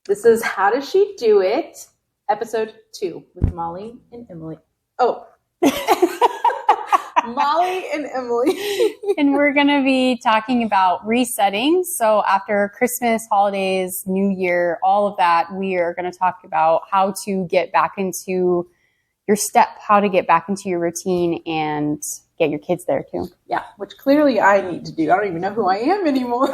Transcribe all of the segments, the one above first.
This is How Does She Do It? Episode 2 with Molly and Emily. Oh. Molly and Emily. And we're going to be talking about resetting. So after Christmas, holidays, New Year, all of that, we are going to talk about how to get back into your step, how to get back into your routine and get your kids there too. Yeah, which clearly I need to do. I don't even know who I am anymore.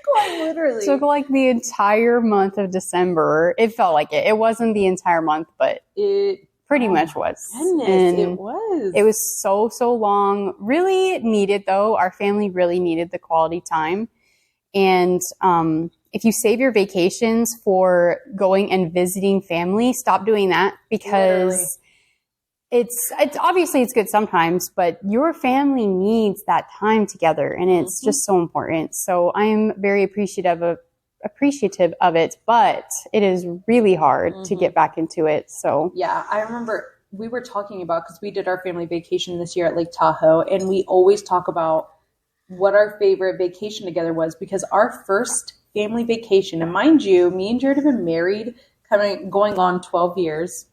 Quite literally. It took like the entire month of December. It felt like it. It wasn't the entire month, but it pretty much was. Goodness, and it was. It was so long. Really needed though. Our family really needed the quality time. And if you save your vacations for going and visiting family, stop doing that because it's obviously it's good sometimes, but your family needs that time together and it's just so important. So I'm very appreciative of it, but it is really hard to get back into it. So yeah, I remember we were talking about, because we did our family vacation this year at Lake Tahoe, and we always talk about what our favorite vacation together was, because our first family vacation, and mind you, me and Jared have been married going on 12 years.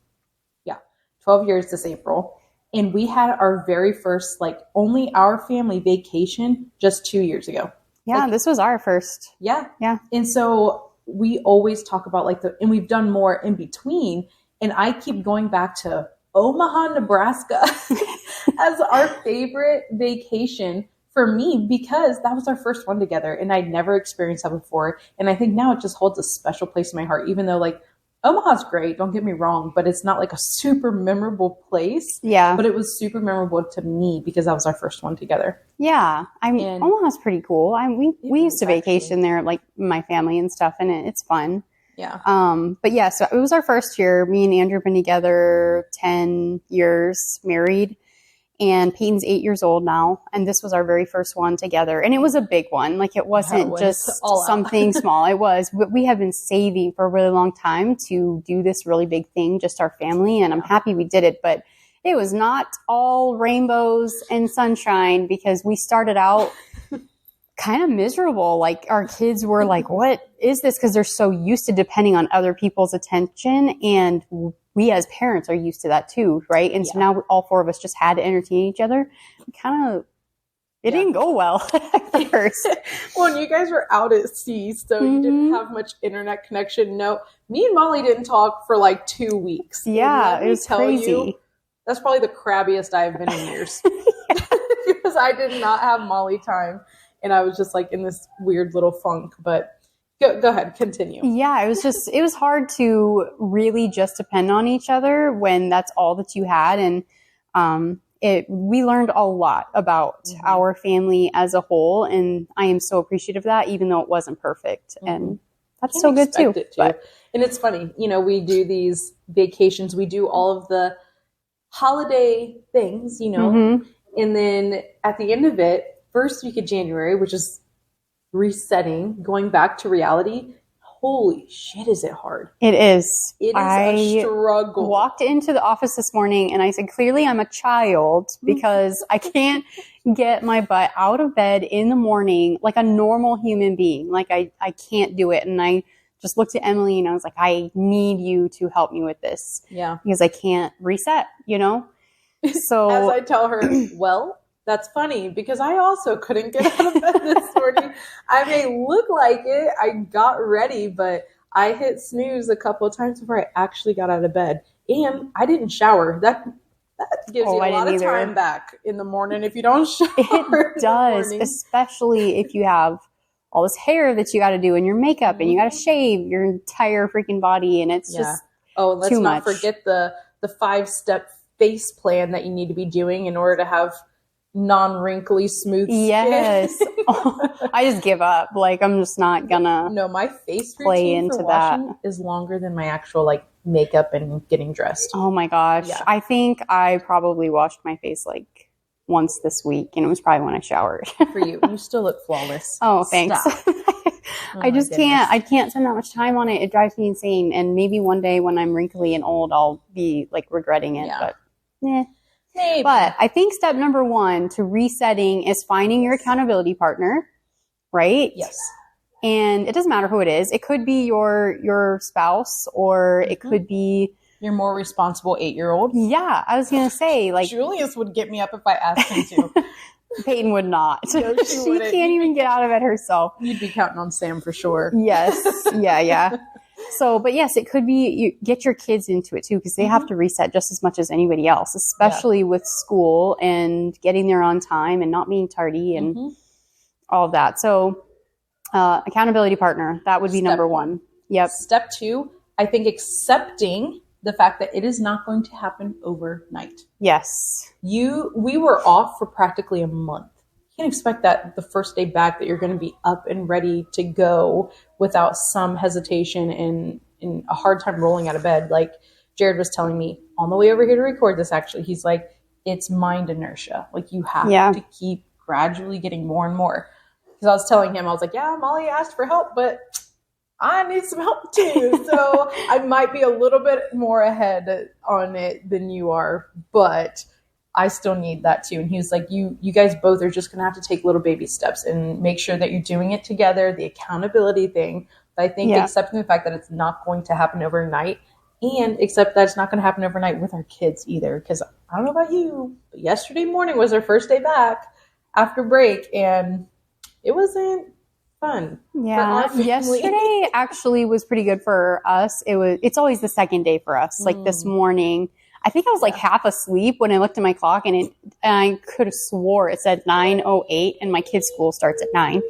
12 years this April. And we had our very first, only our family vacation just 2 years ago. Yeah, this was our first. Yeah. Yeah. And so we always talk about and we've done more in between. And I keep going back to Omaha, Nebraska as our favorite vacation for me, because that was our first one together and I'd never experienced that before. And I think now it just holds a special place in my heart, even though Omaha's great, don't get me wrong, but it's not a super memorable place. Yeah. But it was super memorable to me because that was our first one together. Yeah. I mean, Omaha's pretty cool. We used to vacation there, my family and stuff, and it's fun. Yeah. But yeah, so it was our first year. Me and Andrew have been together 10 years, married. And Peyton's 8 years old now. And this was our very first one together. And it was a big one. It wasn't just something small. It was. We have been saving for a really long time to do this really big thing, just our family. And I'm happy we did it. But it was not all rainbows and sunshine, because we started out kind of miserable. Our kids were what is this? Because they're so used to depending on other people's attention. And we as parents are used to that too, right? And so now all four of us just had to entertain each other. It didn't go well at first. Well, and you guys were out at sea, so you didn't have much internet connection. No, me and Molly didn't talk for 2 weeks. Yeah, it was crazy. That's probably the crabbiest I've been in years. Because I did not have Molly time. And I was just in this weird little funk, but go ahead, continue. Yeah, it was hard to really just depend on each other when that's all that you had. And we learned a lot about our family as a whole. And I am so appreciative of that, even though it wasn't perfect. And that's so good too. And it's funny, we do these vacations, we do all of the holiday things, and then at the end of it, first week of January, which is resetting, going back to reality. Holy shit, is it hard? It is. It is a struggle. Walked into the office this morning and I said, clearly I'm a child because I can't get my butt out of bed in the morning like a normal human being. I can't do it. And I just looked at Emily and I was like, I need you to help me with this. Yeah. Because I can't reset, So as I tell her, well, that's funny because I also couldn't get out of bed this morning. I may look like it. I got ready, but I hit snooze a couple of times before I actually got out of bed. And I didn't shower. That gives you a lot of time back in the morning if you don't shower. It does, especially if you have all this hair that you got to do and your makeup and you got to shave your entire freaking body. And it's just and let's not forget the 5-step face plan that you need to be doing in order to have non-wrinkly smooth skin. Yes. I just give up. I'm just not gonna my face play into that is longer than my actual makeup and getting dressed. Oh my gosh. Yeah. I think I probably washed my face once this week and it was probably when I showered. For you. You still look flawless. Oh, thanks. I just can't. I can't spend that much time on it. It drives me insane. And maybe one day when I'm wrinkly and old, I'll be regretting it. Yeah. But Maybe. But I think step number 1 to resetting is finding your accountability partner, right? Yes. And it doesn't matter who it is. It could be your spouse, or it could be your more responsible 8-year-old. Yeah, I was going to say, like, Julius would get me up if I asked him to. Peyton would not. No, she can't even get out of bed herself. You'd be counting on Sam for sure. Yes. Yeah. So, but yes, it could be you get your kids into it too, because they have to reset just as much as anybody else, especially with school and getting there on time and not being tardy and all of that. So, accountability partner, that would be number one. Yep. Step 2, I think accepting the fact that it is not going to happen overnight. Yes. We were off for practically a month. You can't expect that the first day back that you're going to be up and ready to go without some hesitation and a hard time rolling out of bed. Like Jared was telling me on the way over here to record this, actually, he's like, it's mind inertia. Like you have to keep gradually getting more and more. Because I was telling him, I was like, yeah, Molly asked for help, but I need some help too. So I might be a little bit more ahead on it than you are, but I still need that too. And he was like, you guys both are just going to have to take little baby steps and make sure that you're doing it together, the accountability thing. But I think accepting the fact that it's not going to happen overnight, and accept that it's not going to happen overnight with our kids either. Because I don't know about you, but yesterday morning was our first day back after break, and it wasn't fun. Yeah. Yesterday actually was pretty good for us. It's always the second day for us. Like this morning, I think I was like half asleep when I looked at my clock, and I could have swore it said 9:08, and my kids' school starts at 9.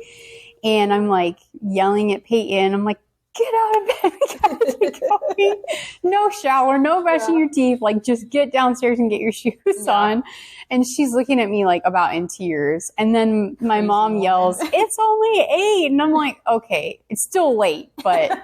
And I'm like yelling at Peyton. I'm like, get out of bed. We gotta get going. No shower, no brushing your teeth. Like, just get downstairs and get your shoes on. And she's looking at me like about in tears. And then my mom yells, it's only 8. And I'm like, okay, it's still late, but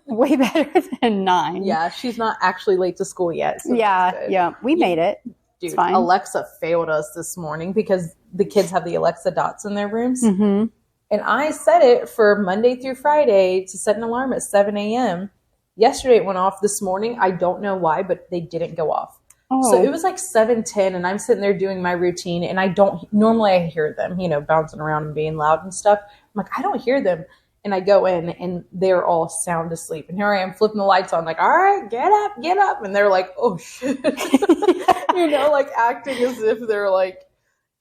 way better than 9. Yeah, she's not actually late to school yet. So yeah. We made it. Dude, it's fine. Alexa failed us this morning because the kids have the Alexa dots in their rooms. Mm-hmm. And I set it for Monday through Friday to set an alarm at 7 a.m. Yesterday it went off. This morning, I don't know why, but they didn't go off. Oh. So it was like 7:10, and I'm sitting there doing my routine, and normally I hear them, bouncing around and being loud and stuff. I'm like, I don't hear them. And I go in, and they're all sound asleep. And here I am flipping the lights on, like, all right, get up. And they're like, oh, shit. Like acting as if they're like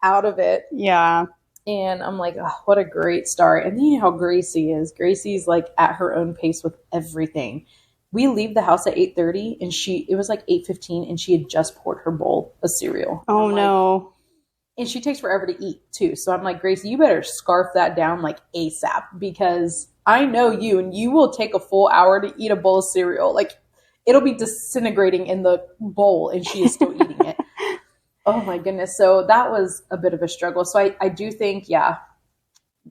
out of it. Yeah. And I'm like, oh, what a great start. And then you know how Gracie is. Gracie's like at her own pace with everything. We leave the house at 8:30, and it was like 8:15, and she had just poured her bowl of cereal. Oh, no. And she takes forever to eat too. So I'm like, Gracie, you better scarf that down like ASAP, because I know you, and you will take a full hour to eat a bowl of cereal. Like, it'll be disintegrating in the bowl, and she is still eating it. Oh my goodness. So that was a bit of a struggle. So I do think,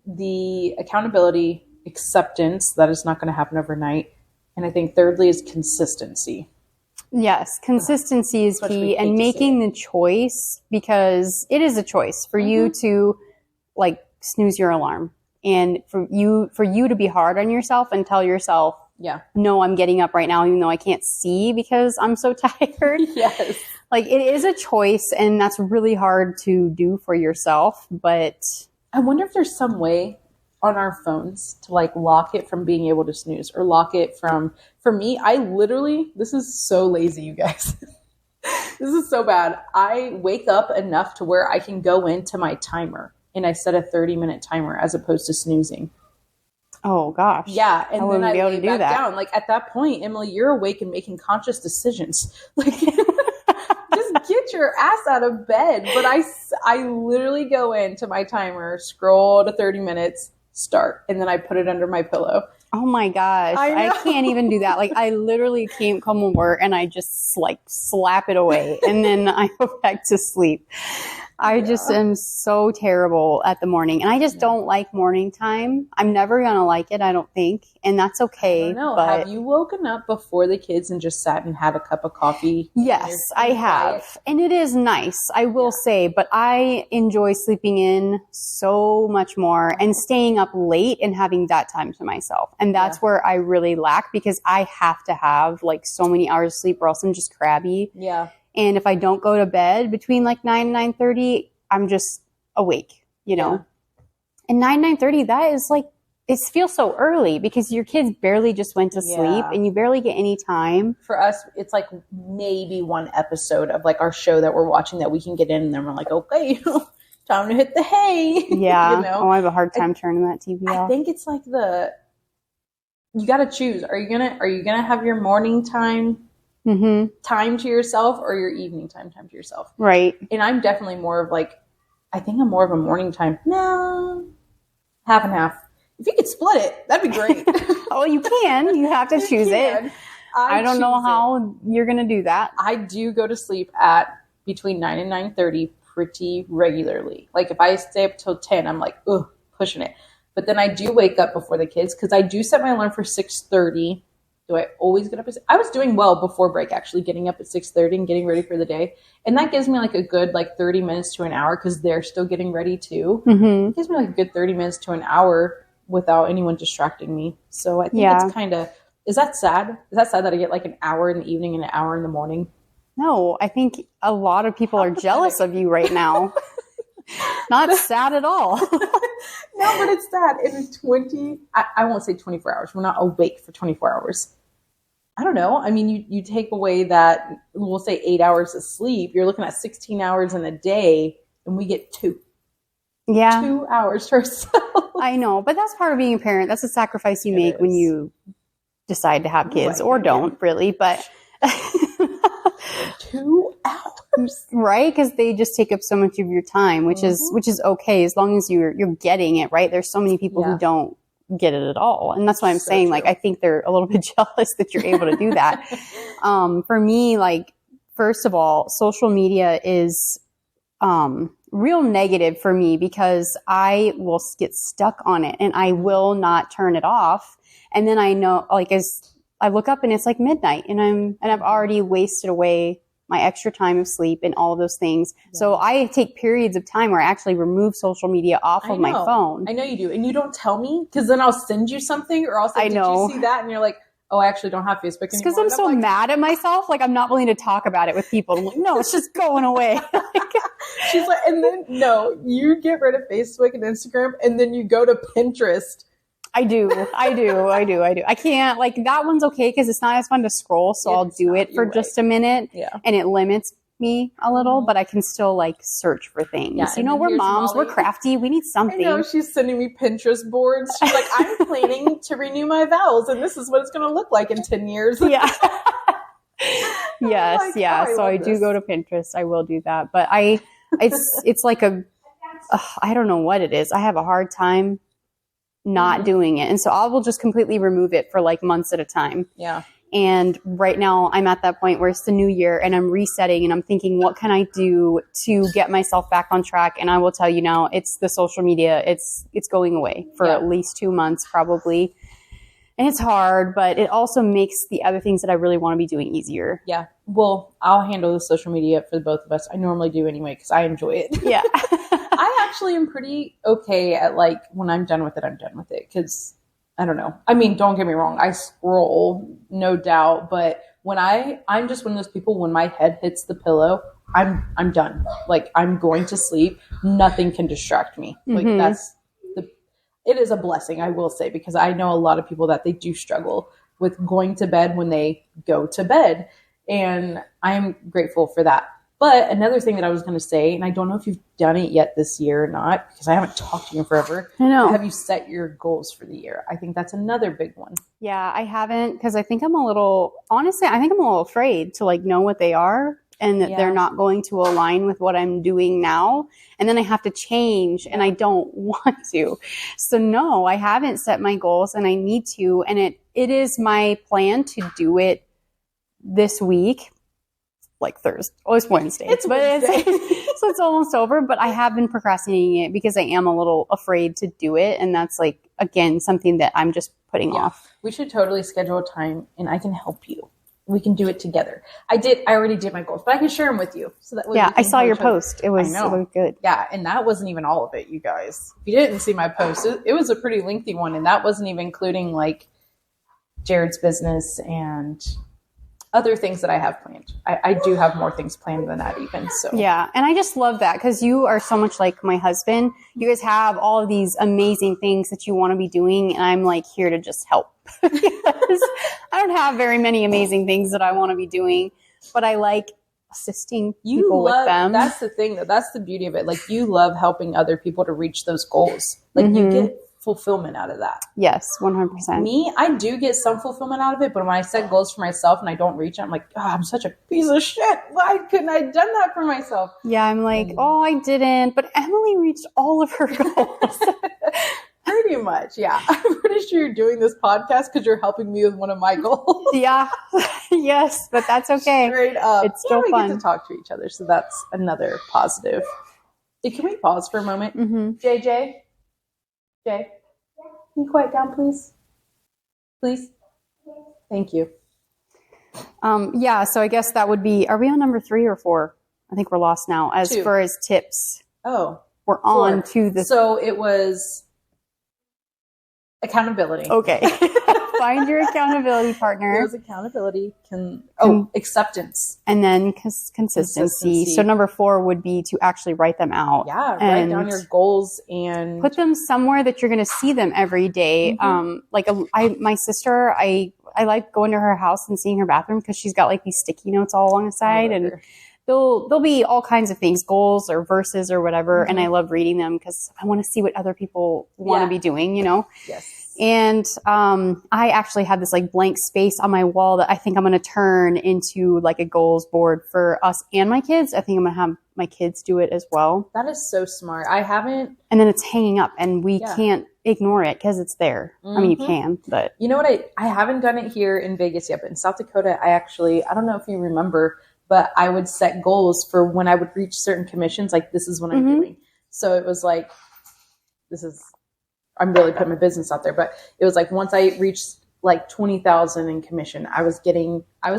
the accountability, acceptance that it's not going to happen overnight. And I think thirdly is consistency. Yes, consistency is key, and making the choice, because it is a choice for you to like snooze your alarm, and for you to be hard on yourself and tell yourself, no, I'm getting up right now, even though I can't see because I'm so tired. Yes. Like, it is a choice, and that's really hard to do for yourself. But I wonder if there's some way on our phones to like lock it from being able to snooze, or lock it from, for me, I literally, this is so lazy, you guys. This is so bad. I wake up enough to where I can go into my timer, and I set a 30-minute timer as opposed to snoozing. Oh gosh. Yeah. And then I be able lay to do back that. down. Like, at that point, Emily, you're awake and making conscious decisions. Like, just get your ass out of bed. But I literally go into my timer, scroll to 30 minutes, start, and then I put it under my pillow. Oh my gosh. I can't even do that. Like, I literally can't come to work and I just like slap it away, and then I go back to sleep. I just am so terrible at the morning, and I just don't like morning time. I'm never going to like it, I don't think. And that's okay. I don't know. But have you woken up before the kids and just sat and had a cup of coffee? Yes, I have. And it is nice, I will say, but I enjoy sleeping in so much more and staying up late and having that time to myself. And that's where I really lack, because I have to have like so many hours of sleep, or else I'm just crabby. Yeah. And if I don't go to bed between like 9 and 9:30, I'm just awake, And 9:30, that is like it feels so early because your kids barely just went to sleep and you barely get any time. For us, it's like maybe one episode of like our show that we're watching that we can get in, and then we're like, okay, time to hit the hay. Yeah. You know? Oh, I have a hard time turning that TV off. I think it's like you got to choose. Are you gonna have your morning time time to yourself, or your evening time to yourself? Right. And I'm definitely more of like, I think I'm more of a morning time. No, half and half. If you could split it, that'd be great. Oh, you can. You have to choose it. I don't know how you're going to do that. I do go to sleep at between 9 and 9:30 pretty regularly. Like if I stay up till 10, I'm like, ugh, pushing it. But then I do wake up before the kids because I do set my alarm for 6:30. Do I always get up? I was doing well before break, actually, getting up at 6:30 and getting ready for the day. And that gives me like a good 30 minutes to an hour because they're still getting ready too. It gives me like a good 30 minutes to an hour without anyone distracting me. So I think it's kind of, is that sad? Is that sad that I get like an hour in the evening and an hour in the morning? No, I think a lot of people are jealous of you right now. Not sad at all. No, but it's sad. It's 20, I won't say 24 hours. We're not awake for 24 hours. I don't know. I mean, you take away that, we'll say 8 hours of sleep. You're looking at 16 hours in a day, and we get 2. Yeah. 2 hours to ourselves. I know, but that's part of being a parent. That's a sacrifice you make when you decide to have kids, or don't really, but 2 hours, right? Because they just take up so much of your time, which is okay as long as you're getting it right. There's so many people who don't get it at all, and that's why I'm saying, like, I think they're a little bit jealous that you're able to do that. For me, like, first of all, social media is real negative for me because I will get stuck on it and I will not turn it off. And then I know, like, as I look up and it's like midnight and I've already wasted away my extra time of sleep and all of those things. Yeah. So I take periods of time where I actually remove social media off of my phone. I know you do. And you don't tell me because then I'll send you something or I'll say, did you see that? And you're like, oh, I actually don't have Facebook anymore. It's because I'm so mad at myself. Like, I'm not willing to talk about it with people. I'm like, no, it's just going away. She's like, and then, no, you get rid of Facebook and Instagram, and then you go to Pinterest. I do. I can't, like, that one's okay because it's not as fun to scroll, so I'll do it for just a minute. Yeah. And it limits me a little, but I can still, like, search for things. Yeah, you know, we're moms, Molly. We're crafty, we need something. I know, she's sending me Pinterest boards. She's like, I'm planning to renew my vows, and this is what it's going to look like in 10 years. Yeah. Yes, like, yeah. So I do go to Pinterest. I will do that. But it's like I don't know what it is. I have a hard time not doing it. And so I will just completely remove it for like months at a time. Yeah. And right now I'm at that point where it's the new year and I'm resetting and I'm thinking, what can I do to get myself back on track? And I will tell you now, it's the social media. It's going away for at least 2 months probably. And it's hard, but it also makes the other things that I really want to be doing easier. Yeah. Well, I'll handle the social media for both of us. I normally do anyway because I enjoy it. Yeah. I actually am pretty okay at, like, when I'm done with it, I'm done with it. Because, I don't know. I mean, don't get me wrong. I scroll, no doubt. But when I'm just one of those people, when my head hits the pillow, I'm done. Like, I'm going to sleep. Nothing can distract me. Like, it is a blessing, I will say, because I know a lot of people that they do struggle with going to bed when they go to bed. And I'm grateful for that. But another thing that I was going to say, and I don't know if you've done it yet this year or not, because I haven't talked to you in forever. I know. Have you set your goals for the year? I think that's another big one. Yeah, I haven't, because I think I'm a little afraid to, like, know what they are. And that they're not going to align with what I'm doing now. And then I have to change and I don't want to. So no, I haven't set my goals and I need to. And it is my plan to do it this week, like Thursday. Oh, it's Wednesday. So it's almost over, but I have been procrastinating it because I am a little afraid to do it. And that's, like, again, something that I'm just putting off. We should totally schedule a time and I can help you. We can do it together. I already did my goals, but I can share them with you. So that I saw your post. It was good. Yeah, and that wasn't even all of it, you guys. If you didn't see my post, it was a pretty lengthy one, and that wasn't even including, like, Jared's business and other things that I have planned. I do have more things planned than that even. So Yeah. And I just love that because you are so much like my husband. You guys have all of these amazing things that you want to be doing. And I'm like here to just help. Because I don't have very many amazing things that I want to be doing, but I like assisting people with them. That's the thing, though. That's the beauty of it. Like, you love helping other people to reach those goals. Like, you get fulfillment out of that. Yes, 100%. Me, I do get some fulfillment out of it, but when I set goals for myself and I don't reach it, I'm like, oh, I'm such a piece of shit. Why couldn't I have done that for myself? Yeah, I'm like, oh, I didn't, but Emily reached all of her goals. Pretty much, yeah. I'm pretty sure you're doing this podcast because you're helping me with one of my goals. Yeah, yes, but that's okay. Straight up. It's still we fun. get to talk to each other, so that's another positive. Hey, can we pause for a moment? JJ? Jay? Can you quiet down, please? Please? Thank you. Yeah, so I guess that would be, are we on number 3 or 4? I think we're lost now as 2. far as tips. Oh. We're 4. on to the... So it was accountability. Okay. Find your accountability partner. It was accountability. Acceptance. And then consistency. So number 4 would be to actually write them out. Yeah, write down your goals and put them somewhere that you're going to see them every day. My sister, I like going to her house and seeing her bathroom because she's got like these sticky notes all along the side, and there'll be all kinds of things, goals or verses or whatever. And I love reading them because I want to see what other people want to be doing, you know? Yes. And I actually had this like blank space on my wall that I think I'm going to turn into like a goals board for us and my kids. I think I'm going to have my kids do it as well. That is so smart. I haven't. And then it's hanging up and we can't ignore it because it's there. I mean, you can, but. You know what? I haven't done it here in Vegas yet, but in South Dakota, I don't know if you remember, but I would set goals for when I would reach certain commissions. Like, this is what I'm doing. So it was like, I'm really putting my business out there, but it was like once I reached like 20,000 in commission, I was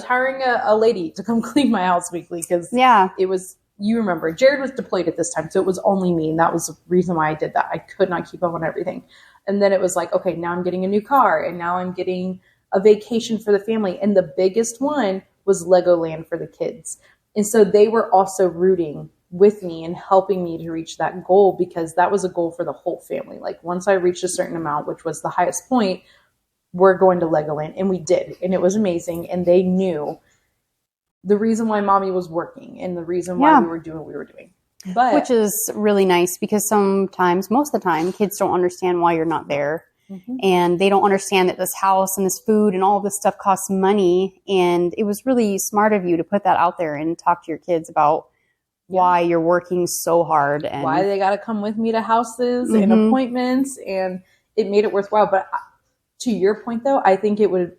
hiring a lady to come clean my house weekly because it was, you remember, Jared was deployed at this time. So it was only me. And that was the reason why I did that. I could not keep up on everything. And then it was like, okay, now I'm getting a new car and now I'm getting a vacation for the family. And the biggest one was Legoland for the kids. And so they were also rooting with me and helping me to reach that goal because that was a goal for the whole family. Like, once I reached a certain amount, which was the highest point, we're going to Legoland. And we did. And it was amazing. And they knew the reason why mommy was working and the reason why we were doing what we were doing. Which is really nice because sometimes, most of the time, kids don't understand why you're not there. And they don't understand that this house and this food and all of this stuff costs money. And it was really smart of you to put that out there and talk to your kids about why you're working so hard and why they got to come with me to houses and appointments, and it made it worthwhile. But to your point, though, I think it would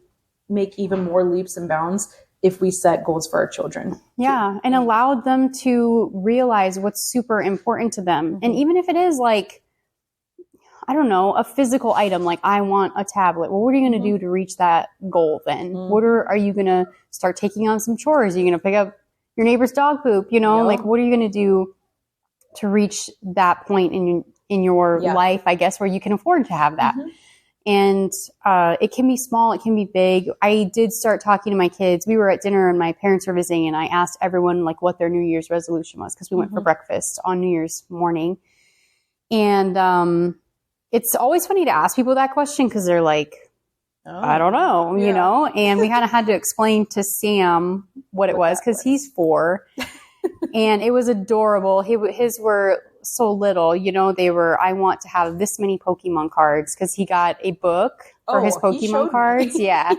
make even more leaps and bounds if we set goals for our children. Yeah, and allowed them to realize what's super important to them. And even if it is like, I don't know, a physical item, like I want a tablet. Well, what are you going to do to reach that goal then? What are you going to start taking on some chores? Are you going to pick up your neighbor's dog poop? You know, like what are you going to do to reach that point in your life, I guess, where you can afford to have that? And it can be small, it can be big. I did start talking to my kids. We were at dinner and my parents were visiting, and I asked everyone like what their New Year's resolution was because we went for breakfast on New Year's morning. And it's always funny to ask people that question because they're like, I don't know, you know? And we kind of had to explain to Sam what it was because he's 4. And it was adorable. His were so little, you know, they were, I want to have this many Pokemon cards because he got a book for his Pokemon cards. Yeah.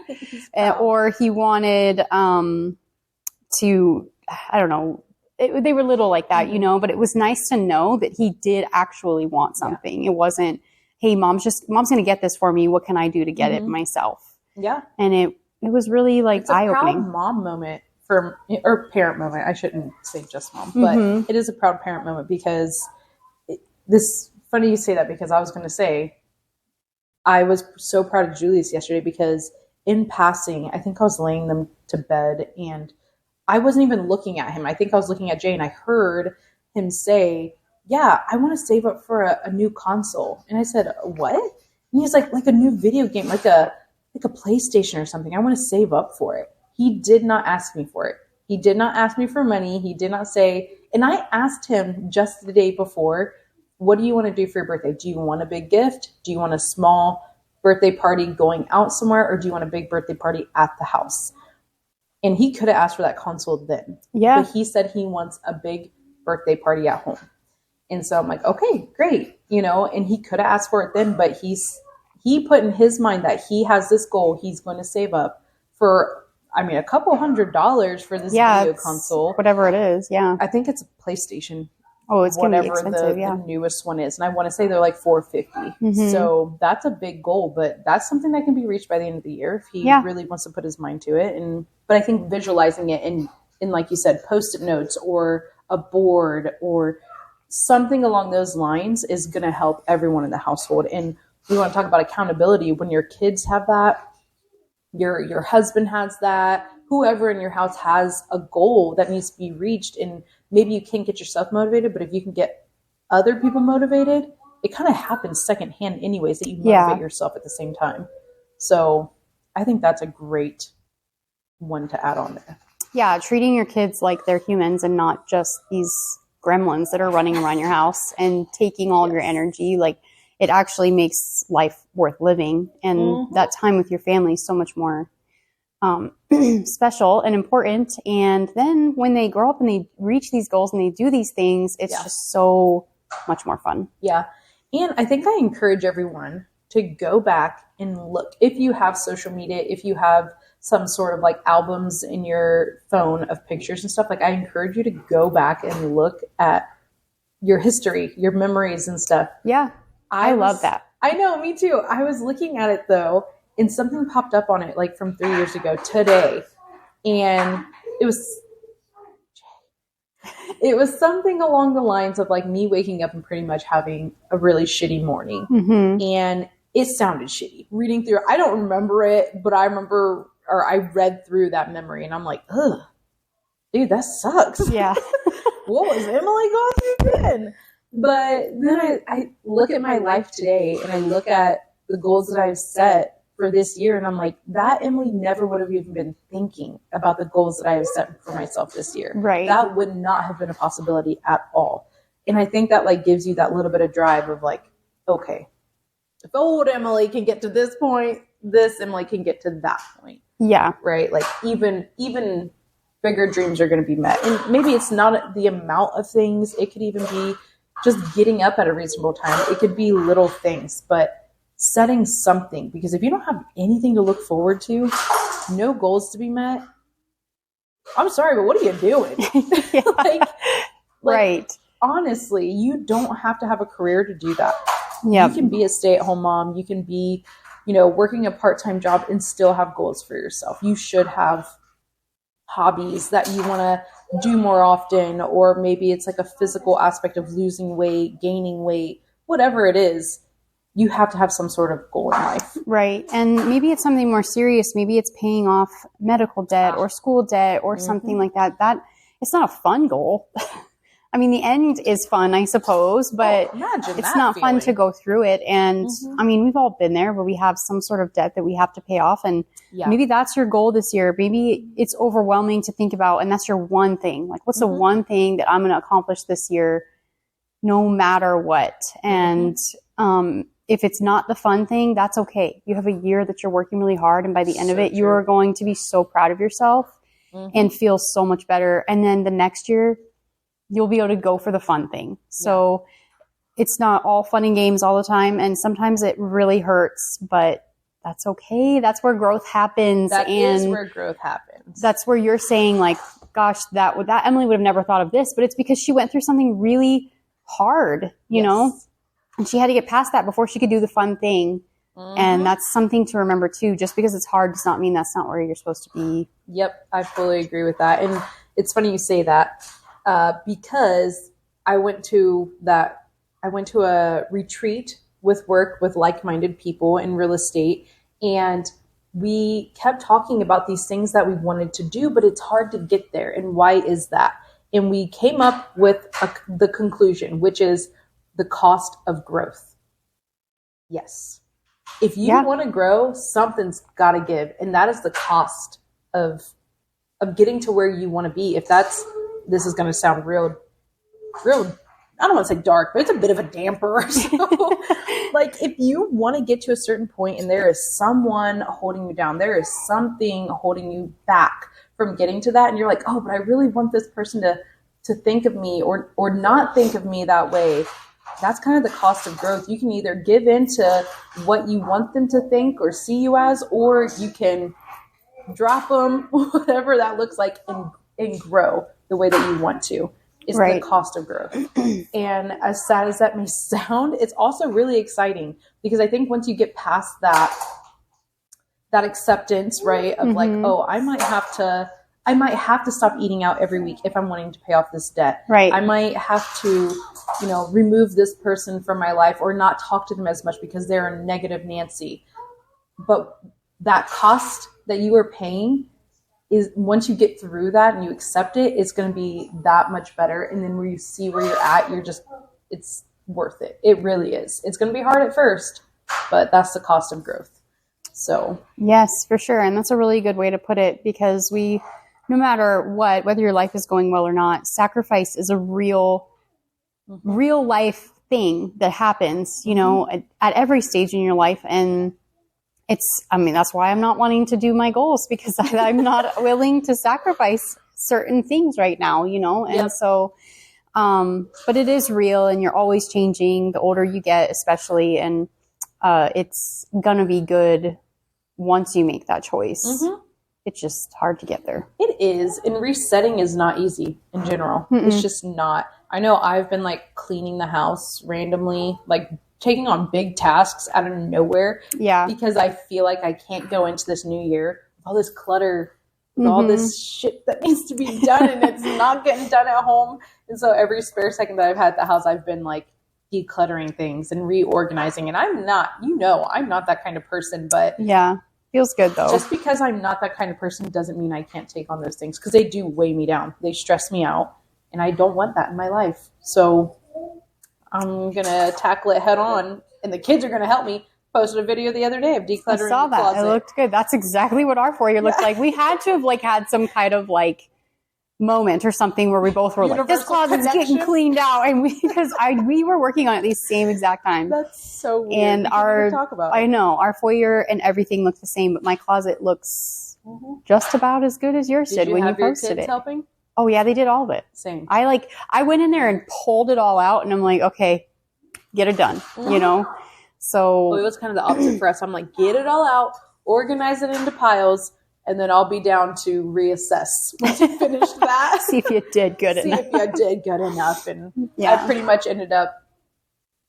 Or he wanted to, I don't know, they were little like that, you know, but it was nice to know that he did actually want something. It wasn't, hey, mom's going to get this for me. What can I do to get it myself? Yeah. And it was really like eye-opening. It's a proud mom moment or parent moment. I shouldn't say just mom, but it is a proud parent moment because funny you say that because I was going to say, I was so proud of Julius yesterday because in passing, I think I was laying them to bed and I wasn't even looking at him. I think I was looking at Jay and I heard him say, yeah, I want to save up for a new console. And I said, what? And he's like a new video game, like a PlayStation or something. I want to save up for it. He did not ask me for it. He did not ask me for money. He did not say, and I asked him just the day before, what do you want to do for your birthday? Do you want a big gift? Do you want a small birthday party going out somewhere? Or do you want a big birthday party at the house? And he could have asked for that console then. Yeah. But he said he wants a big birthday party at home. And so I'm like, okay, great. You know, and he could have asked for it then, but he put in his mind that he has this goal. He's going to save up for, I mean, a couple $100 for this video console. Whatever it is. Yeah. I think it's a PlayStation. Oh, it's going to be expensive. The newest one is. And I want to say they're like $450. Mm-hmm. So that's a big goal, but that's something that can be reached by the end of the year if he really wants to put his mind to it. But I think visualizing it in like you said, Post-it notes or a board or something along those lines is going to help everyone in the household. And we want to talk about accountability. When your kids have that, your husband has that, whoever in your house has a goal that needs to be reached, and maybe you can't get yourself motivated, but if you can get other people motivated, it kind of happens secondhand anyways, that you motivate yourself at the same time. So I think that's a great one to add on there. Yeah, treating your kids like they're humans and not just these gremlins that are running around your house and taking all of your energy. Like, it actually makes life worth living. And that time with your family is so much more special and important. And then when they grow up and they reach these goals and they do these things, it's just so much more fun. Yeah. And I think I encourage everyone to go back and look. If you have social media, if you have some sort of like albums in your phone of pictures and stuff, like, I encourage you to go back and look at your history, your memories and stuff. Yeah. I love that. I know, me too. I was looking at it though, and something popped up on it like from 3 years ago today. And it was something along the lines of like me waking up and pretty much having a really shitty morning. Mm-hmm. And it sounded shitty. Reading through, I don't remember it, but I read through that memory and I'm like, ugh, dude, that sucks. Yeah. What was Emily going through then? But then I look at my life today and I look at the goals that I've set for this year and I'm like, that Emily never would have even been thinking about the goals that I have set for myself this year. Right. That would not have been a possibility at all. And I think that like gives you that little bit of drive of like, okay, if old Emily can get to this point, this Emily can get to that point. Yeah. Right. Like even bigger dreams are going to be met. And maybe it's not the amount of things. It could even be just getting up at a reasonable time. It could be little things, but setting something, because if you don't have anything to look forward to, no goals to be met, I'm sorry, but what are you doing? like, right. Honestly, you don't have to have a career to do that. Yeah. You can be a stay-at-home mom. You can be, working a part-time job and still have goals for yourself. You should have hobbies that you want to do more often, or maybe it's like a physical aspect of losing weight, gaining weight, whatever it is. You have to have some sort of goal in life. Right. And maybe it's something more serious. Maybe it's paying off medical debt or school debt or something like that. That it's not a fun goal. I mean, the end is fun, I suppose, but it's not fun to go through it. And I mean, we've all been there where we have some sort of debt that we have to pay off. And maybe that's your goal this year. Maybe it's overwhelming to think about, and that's your one thing. Like, what's the one thing that I'm going to accomplish this year, no matter what? And if it's not the fun thing, that's okay. You have a year that you're working really hard, and by the end of it, you are going to be so proud of yourself and feel so much better. And then the next year, you'll be able to go for the fun thing. So it's not all fun and games all the time. And sometimes it really hurts, but that's okay. That's where growth happens. That is where growth happens. That's where you're saying like, gosh, that Emily would have never thought of this, but it's because she went through something really hard, you know, and she had to get past that before she could do the fun thing. And that's something to remember too. Just because it's hard does not mean that's not where you're supposed to be. Yep. I fully agree with that. And it's funny you say that. Because I went to a retreat with like-minded people in real estate, and we kept talking about these things that we wanted to do, but it's hard to get there. And why is that? And we came up with the conclusion, which is the cost of growth. Yes. If you want to grow, something's got to give. And that is the cost of getting to where you want to be. If that's, this is going to sound real, I don't want to say dark, but it's a bit of a damper. So, like, if you want to get to a certain point and there is someone holding you down, there is something holding you back from getting to that, and you're like, oh, but I really want this person to think of me or not think of me that way. That's kind of the cost of growth. You can either give in to what you want them to think or see you as, or you can drop them, whatever that looks like, and grow the way that you want to. Is the cost of growth. And as sad as that may sound, it's also really exciting, because I think once you get past that acceptance, right, of like, oh, I might have to stop eating out every week if I'm wanting to pay off this debt. Right. I might have to, remove this person from my life or not talk to them as much because they're a negative Nancy. But that cost that you are paying is, once you get through that and you accept it, it's going to be that much better. And then where you see where you're at, it's worth it. It really is. It's going to be hard at first, but that's the cost of growth. So yes, for sure. And that's a really good way to put it, because no matter what, whether your life is going well or not, sacrifice is a real life thing that happens, at every stage in your life. And that's why I'm not wanting to do my goals, because I'm not willing to sacrifice certain things right now, and Yep. so, but it is real, and you're always changing the older you get, especially, and it's gonna be good once you make that choice. It's just hard to get there. it is. And resetting is not easy in general. It's just not. I know I've been like cleaning the house randomly, like taking on big tasks out of nowhere. Yeah. Because I feel like I can't go into this new year with all this clutter, with all this shit that needs to be done, and it's not getting done at home. And so every spare second that I've had at the house, I've been like decluttering things and reorganizing. And I'm not that kind of person, but Yeah. Feels good though. just because I'm not that kind of person doesn't mean I can't take on those things, because they do weigh me down. They stress me out, and I don't want that in my life. So I'm going to tackle it head on, and the kids are going to help me. Posted a video the other day of decluttering I saw the that. closet. It looked good. That's exactly what our 4-year looked like. We had to have had some kind of moment or something where we both were like, this Universal closet's getting connection. cleaned out. And we were working on it these same exact time. That's so weird. And We didn't even talk about I it. know, our foyer and everything looked the same, but my closet looks just about as good as yours did you when you have your posted kids it. helping? Oh yeah, they did all of it. Same. I went in there and pulled it all out, and I'm like, okay, get it done, So Well, it was kind of the opposite for us. I'm like, get it all out, organize it into piles, and then I'll be down to reassess once you finish that. see if you did good See enough. if you did good enough. And Yeah. I pretty much ended up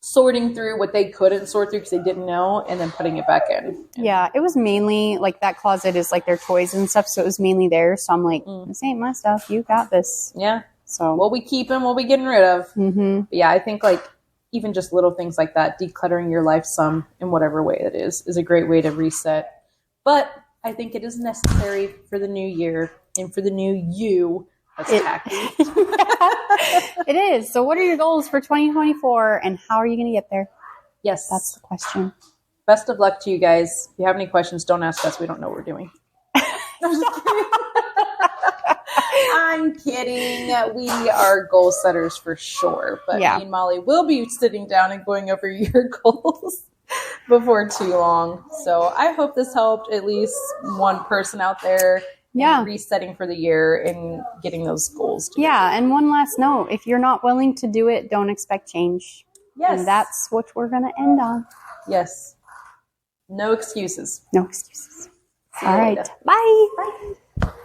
sorting through what they couldn't sort through because they didn't know, and then putting it back in. Yeah, it was mainly that closet is their toys and stuff, so it was mainly there. So I'm like, this ain't my stuff. You got this. Yeah. So What we keep and what we getting rid of. mhm. But yeah, I think even just little things like that, decluttering your life some in whatever way it is a great way to reset. But I think it is necessary for the new year and for the new you. That's tacky. It is. So what are your goals for 2024, and how are you going to get there? Yes. That's the question. Best of luck to you guys. If you have any questions, don't ask us. We don't know what we're doing. I'm just kidding. I'm kidding. We are goal setters for sure. But Yeah. me and Molly will be sitting down and going over your goals before too long. So I hope this helped at least one person out there. Yeah. in resetting for the year and getting those goals. Yeah, and one last note. If you're not willing to do it, don't expect change. Yes. And that's what we're going to end on. Yes. No excuses. No excuses. See you All right. later. Bye. Bye.